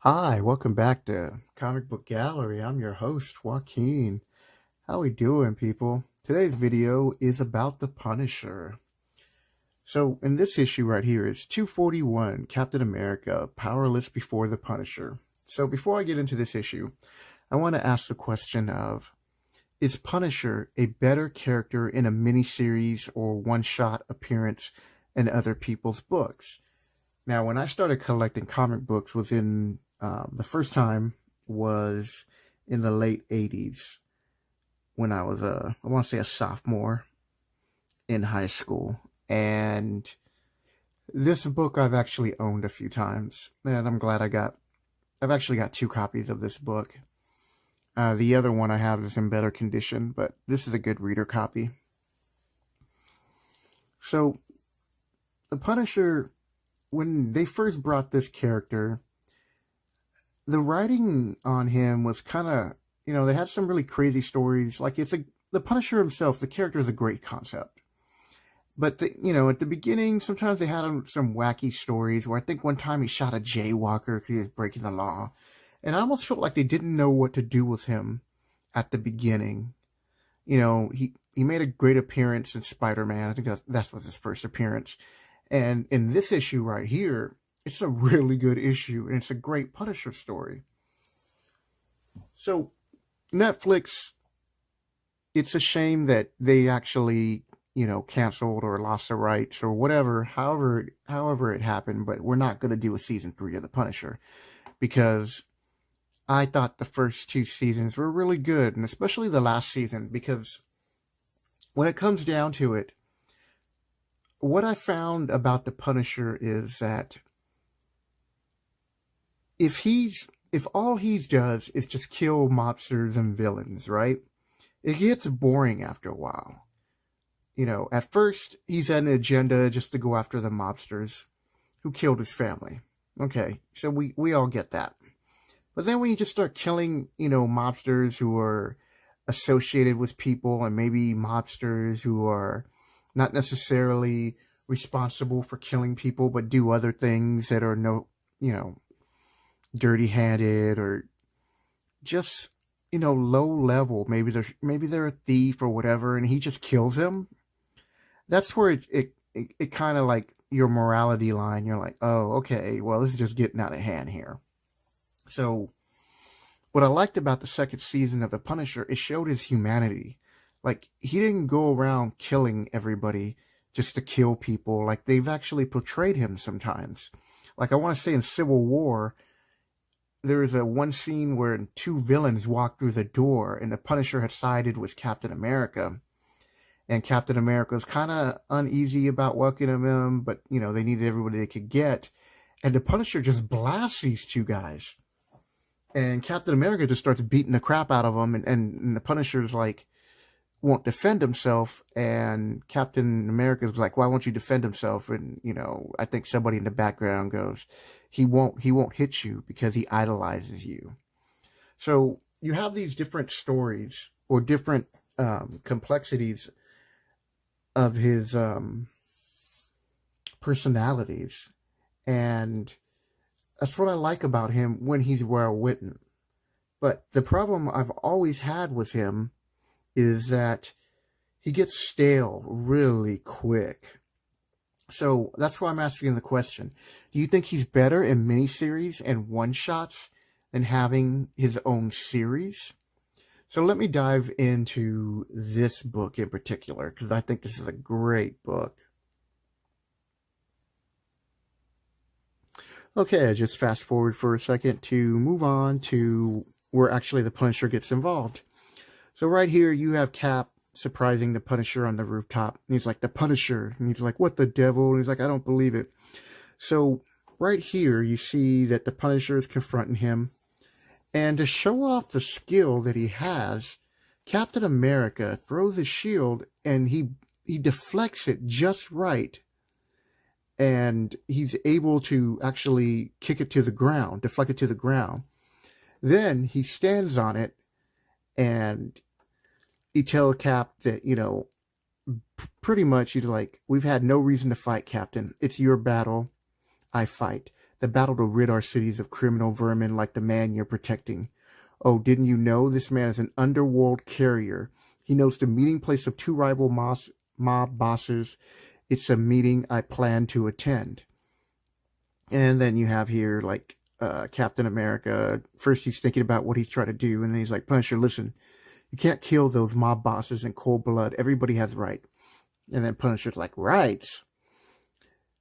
Hi, welcome back to Comicbook Gallery. I'm your host, Joaquin. How we doing, people? Today's video is about the Punisher. So, in this issue right here is 241, Captain America, Powerless Before the Punisher. So, before I get into this issue, I want to ask the question of, is Punisher a better character in a miniseries or one-shot appearance in other people's books? Now, when I started collecting comic books was in the first time was in the late 80s when I was I want to say a sophomore in high school. And this book I've actually owned a few times, and I'm glad I've actually got two copies of this book. The other one I have is in better condition, but this is a good reader copy. So, the Punisher, when they first brought this character, the writing on him was kind of, they had some really crazy stories. Like the Punisher himself, the character is a great concept. But, at the beginning, sometimes they had some wacky stories where I think one time he shot a jaywalker because he was breaking the law. And I almost felt like they didn't know what to do with him at the beginning. He made a great appearance in Spider-Man. I think that was his first appearance. And in this issue right here, it's a really good issue, and it's a great Punisher story. So, Netflix, it's a shame that they actually, canceled or lost the rights or whatever, however it happened, but we're not going to do a season 3 of The Punisher because I thought the first two seasons were really good, and especially the last season, because when it comes down to it, what I found about The Punisher is that if all he does is just kill mobsters and villains, right? It gets boring after a while. At first he's had an agenda just to go after the mobsters who killed his family. Okay, so we all get that. But then when you just start killing, mobsters who are associated with people, and maybe mobsters who are not necessarily responsible for killing people, but do other things that are dirty-handed or just low level. Maybe they're a thief or whatever, and he just kills them. That's where it kind of like your morality line. You're like, oh, okay, well, this is just getting out of hand here. So what I liked about the second season of The Punisher, it showed his humanity. Like, he didn't go around killing everybody just to kill people. Like, they've actually portrayed him sometimes. Like, I want to say in Civil War, there's one scene where two villains walked through the door, and the Punisher had sided with Captain America. And Captain America was kind of uneasy about welcoming him, but, they needed everybody they could get. And the Punisher just blasts these two guys. And Captain America just starts beating the crap out of him, and the Punisher's like, won't defend himself, and Captain America's like, why won't you defend himself? And, I think somebody in the background goes, he won't hit you because he idolizes you. So you have these different stories or different complexities of his personalities, and that's what I like about him when he's well written. But the problem I've always had with him is that he gets stale really quick. So that's why I'm asking the question. Do you think he's better in miniseries and one-shots than having his own series? So let me dive into this book in particular, because I think this is a great book. Okay, I just fast forward for a second to move on to where actually the Punisher gets involved. So right here you have Cap surprising the Punisher on the rooftop. And he's like, the Punisher. And he's like, what the devil? And he's like, I don't believe it. So right here you see that the Punisher is confronting him. And to show off the skill that he has, Captain America throws his shield and he deflects it just right. And he's able to actually kick it to the ground, deflect it to the ground. Then he stands on it and he tells Cap that, pretty much he's like, we've had no reason to fight, Captain. It's your battle. I fight. The battle to rid our cities of criminal vermin like the man you're protecting. Oh, didn't you know this man is an underworld carrier? He knows the meeting place of two rival mob bosses. It's a meeting I plan to attend. And then you have here, like, Captain America. First, he's thinking about what he's trying to do, and then he's like, Punisher, listen, you can't kill those mob bosses in cold blood. Everybody has rights. And then Punisher's like, rights?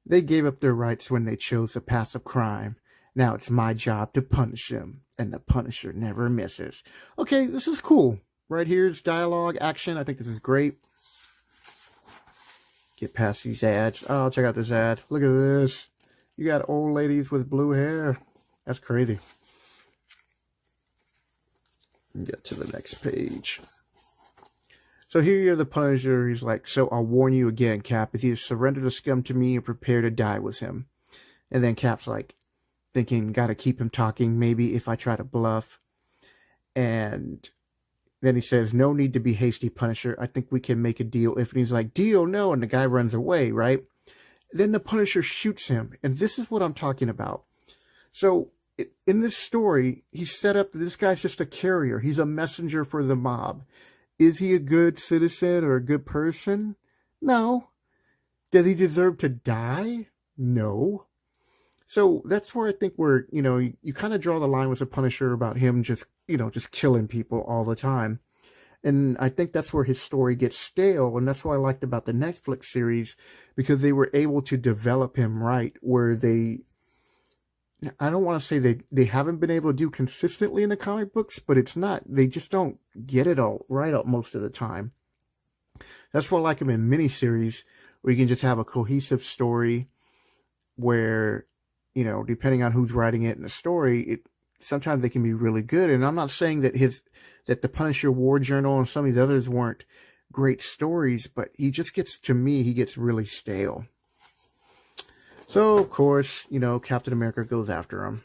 They gave up their rights when they chose the path of crime. Now it's my job to punish them, and the Punisher never misses. Okay, this is cool. Right here's dialogue, action. I think this is great. Get past these ads. Oh, check out this ad. Look at this. You got old ladies with blue hair. That's crazy. Get to the next page. So here you're the Punisher. He's like, so I'll warn you again, Cap. If you surrender the scum to me and prepare to die with him. And then Cap's like, thinking, gotta keep him talking. Maybe if I try to bluff. And then he says, no need to be hasty, Punisher. I think we can make a deal. If he's like, deal, no. And the guy runs away, right? Then the Punisher shoots him. And this is what I'm talking about. So in this story, he's set up that this guy's just a carrier. He's a messenger for the mob. Is he a good citizen or a good person? No. Does he deserve to die? No. So that's where I think you kind of draw the line with the Punisher about him just killing people all the time. And I think that's where his story gets stale. And that's what I liked about the Netflix series, because they were able to develop him right, where I don't want to say they haven't been able to do consistently in the comic books, but it's not, they just don't get it all right up most of the time. That's why I like him in miniseries, where you can just have a cohesive story where, depending on who's writing it in the story, sometimes they can be really good. And I'm not saying that the Punisher War Journal and some of these others weren't great stories, but he gets really stale. So, of course, Captain America goes after him.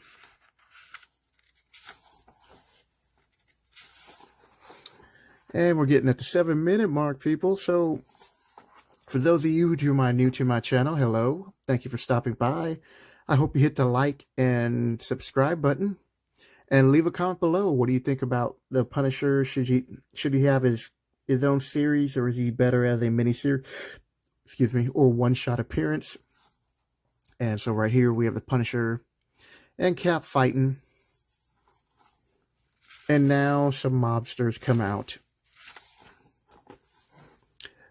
And we're getting at the 7-minute mark, people. So, for those of you who are new to my channel, hello. Thank you for stopping by. I hope you hit the like and subscribe button. And leave a comment below. What do you think about the Punisher? Should he have his own series, or is he better as a miniseries? Or one-shot appearance? And so right here we have the Punisher and Cap fighting. And now some mobsters come out.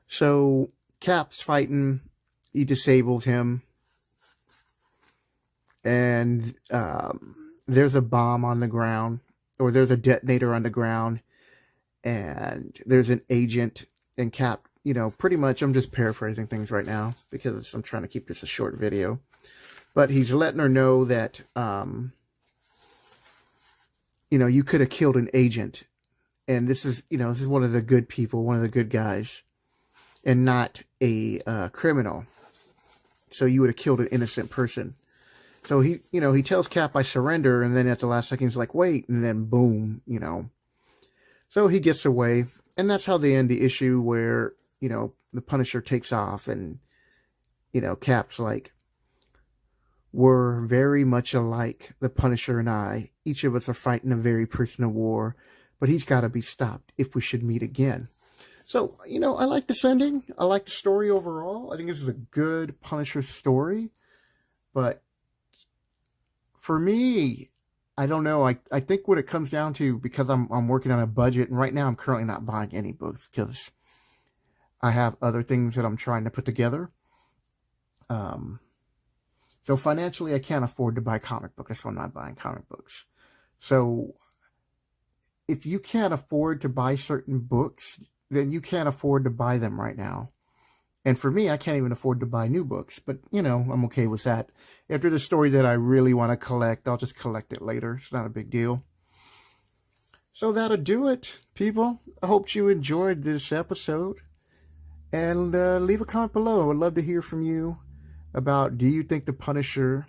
So Cap's fighting. He disables him. And there's a bomb on the ground. Or there's a detonator on the ground. And there's an agent. And Cap, pretty much, I'm just paraphrasing things right now, because I'm trying to keep this a short video. But he's letting her know that, you could have killed an agent. And this is one of the good people, one of the good guys. And not a criminal. So you would have killed an innocent person. So he tells Cap, I surrender. And then at the last second, he's like, wait. And then boom, So he gets away. And that's how they end the issue, where, the Punisher takes off. And, Cap's like, we're very much alike, the Punisher and I. Each of us are fighting a very personal war, but he's got to be stopped if we should meet again. So, I like this ending. I like the story overall. I think this is a good Punisher story. But for me, I don't know. I think what it comes down to, because I'm working on a budget, and right now I'm currently not buying any books because I have other things that I'm trying to put together. So financially, I can't afford to buy comic books. That's why I'm not buying comic books. So if you can't afford to buy certain books, then you can't afford to buy them right now. And for me, I can't even afford to buy new books. But, I'm okay with that. After the story that I really want to collect, I'll just collect it later. It's not a big deal. So that'll do it, people. I hope you enjoyed this episode. And leave a comment below. I'd love to hear from you about, do you think the Punisher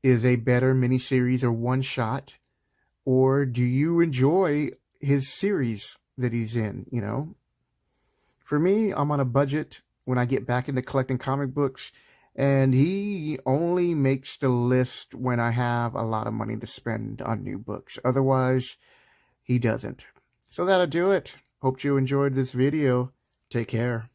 is a better miniseries or one-shot? Or do you enjoy his series that he's in, For me, I'm on a budget when I get back into collecting comic books. And he only makes the list when I have a lot of money to spend on new books. Otherwise, he doesn't. So that'll do it. Hope you enjoyed this video. Take care.